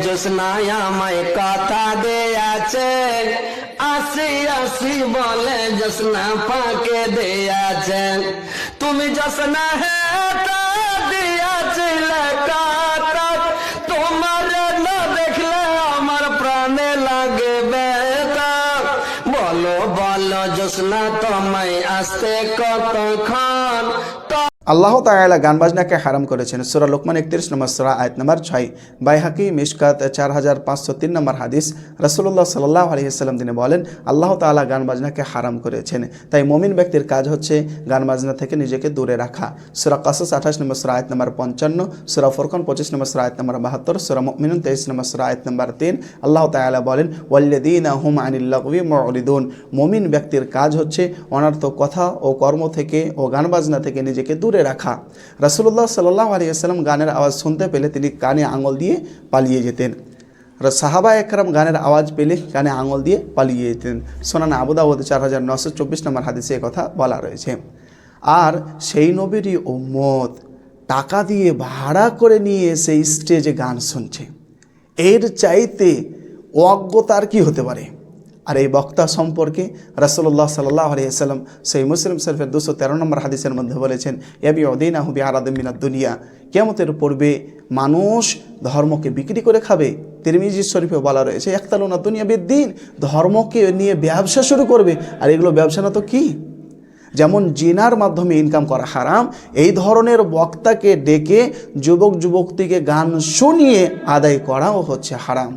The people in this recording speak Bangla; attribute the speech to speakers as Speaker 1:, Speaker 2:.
Speaker 1: জোসনায় আমায় কথা দেয়াছে, আসি আসি বলে জোসনা ফাঁকে দেয়াছে। তুমি জোসনা হে তা দিয়াছিলে কাটা, তোমার না দেখলে আমার প্রাণে লাগে ব্যথা। বলো বলো জোসনা তোমায় আসতে কতক্ষণ।
Speaker 2: আল্লাহ তাআলা গান বাজনাকে হারাম করেছেন। সূরা লোকমান 31 নম্বর সূরা আয়াত নম্বর 6, বাইহাকি মিশকাত 4503 নম্বর হাদিস। রাসূলুল্লাহ সাল্লাল্লাহু আলাইহি ওয়াসাল্লাম তিনি বলেন, আল্লাহ তাআলা গান বাজনাকে হারাম করেছেন। তাই মুমিন ব্যক্তির কাজ হচ্ছে গান বাজনা থেকে নিজেকে দূরে রাখা। সূরা কাসাস 28 নম্বর সূরা আয়াত নম্বর 55, সূরা ফুরকান 25 নম্বর সূরা আয়াত নম্বর 72, সূরা মুমিনুন 23 নম্বর সূরা আয়াত নম্বর 3। আল্লাহ তাআলা বলেন, ওয়াল্লাযীনা হুম আনিল লাগওয়ি মুরিদুন। মুমিন ব্যক্তির কাজ হচ্ছে অনর্থক কথা ও কর্ম থেকে ও গান বাজনা থেকে নিজেকে দূরে রাখা। রাসূলুল্লাহ সাল্লাল্লাহু আলাইহি ওয়াসাল্লাম গানের আওয়াজ শুনতে পেলে তিনি কানে আঙুল দিয়ে পালিয়ে যেতেন। সাহাবা একরাম গানের আওয়াজ পেলে কানে আঙুল দিয়ে পালিয়ে যেতেন। সুনান আবু দাউদ 4924 নম্বর হাদিসে কথা বলা রয়েছে। আর সেই নবীরই উম্মত টাকা দিয়ে ভাড়া করে নিয়ে এসে স্টেজে গান শুনছে, এর চাইতে অজ্ঞতার কি হতে পারে? আর এই বক্তা সম্পর্কে রাসূলুল্লাহ সাল্লাল্লাহু আলাইহি ওয়াসাল্লাম সহিহ মুসলিম শরীফের 213 নম্বর হাদিসের মধ্যে বলেছেন, ইয়াবিউদিনাহু বিআরাদিম মিনাদ দুনিয়া। কিয়ামতের পূর্বে মানুষ ধর্মকে বিক্রি করে খাবে। তিরমিজি শরীফে বলা রয়েছে, ইয়াকতালুনা দুনিয়া বিদ্দিন, ধর্মকে নিয়ে ব্যবসা শুরু করবে। আর এগুলো ব্যবসা না তো কি? যেমন জিনার মাধ্যমে ইনকাম করা হারাম, এই ধরনের বক্তাকে ডেকে যুবক যুবতীকে গান শুনিয়ে আদায় করাও হচ্ছে হারাম।